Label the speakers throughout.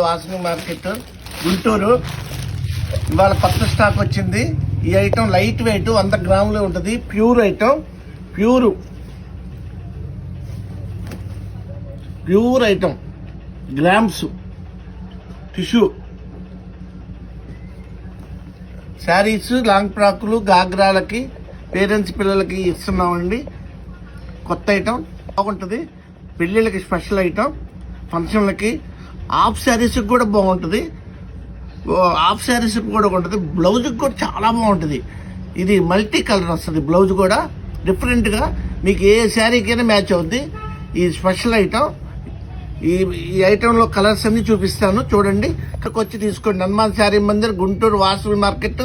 Speaker 1: Vasavi market Guntur. ఇవాళ కొత్త stock వచ్చింది. ఈ ఐటమ్ లైట్ వెయిట్ 100 గ్రాములు ఉంటుంది. Pure item, pure item, grams tissue saris, long ఫ్రాకులు, గాగ్రాలకి, పేరెంట్స్ పిల్లలకి ఇస్తున్నామండి. కొత్త ఐటమ్ బాగుంటుంది. పెళ్ళిళ్ళకి స్పెషల్ ఐటమ్, ఫంక్షన్లకి, హాఫ్ శారీస్కి కూడా బాగుంటుంది. హాఫ్ శారీస్కి కూడా ఉంటుంది. బ్లౌజ్కి కూడా చాలా బాగుంటుంది. ఇది మల్టీ కలర్ వస్తుంది. బ్లౌజ్ కూడా డిఫరెంట్గా మీకు ఏ శారీకైనా మ్యాచ్ అవుద్ది. ఇది స్పెషల్ ఐటమ్. ఈ ఐటెంలో కలర్స్ అన్ని చూపిస్తాను, చూడండి. ఇక్కడికి వచ్చి తీసుకోండి. Hanuman sari Mandir, Guntur, Vasavi market,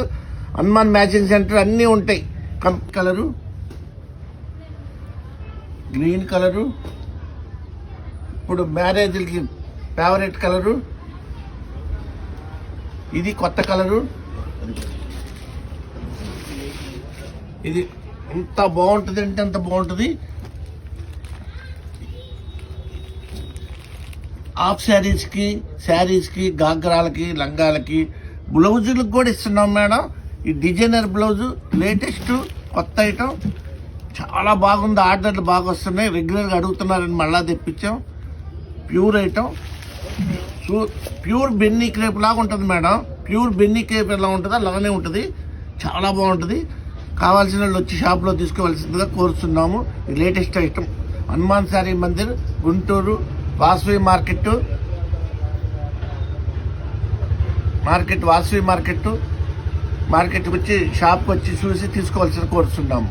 Speaker 1: Hanuman matching centre అన్నీ ఉంటాయి. కలరు, గ్రీన్ కలరు, ఇప్పుడు మ్యారేజ్లకి ఫేవరెట్ కలరు. ఇది కొత్త కలరు. ఇది ఎంత బాగుంటుంది అంటే అంత బాగుంటుంది. హాఫ్ శారీస్కి, గాగ్రాలకి, లంగాలకి, బ్లౌజులకు కూడా ఇస్తున్నాం మేడం. ఈ డిజైనర్ బ్లౌజు లేటెస్ట్ కొత్త ఐటమ్, చాలా బాగుంది. ఆర్డర్లు బాగా వస్తున్నాయి. రెగ్యులర్గా అడుగుతున్నారని మళ్ళా తెప్పించాం. ప్యూర్ ఐటమ్, ప్యూర్ బెన్నీ క్రేప్ లాగా ఉంటుంది మేడం. ప్యూర్ బెన్నీ క్రేప్ ఎలా ఉంటుందో అలానే ఉంటుంది. చాలా బాగుంటుంది. కావాల్సిన వాళ్ళు వచ్చి షాప్లో తీసుకోవాల్సిందిగా కోరుతున్నాము. ఈ latest item Hanuman sari Mandir, Guntur, Vasavi market, Vasavi మార్కెట్కి వచ్చి షాప్కి వచ్చి చూసి తీసుకోవాల్సిన కోరుతున్నాము.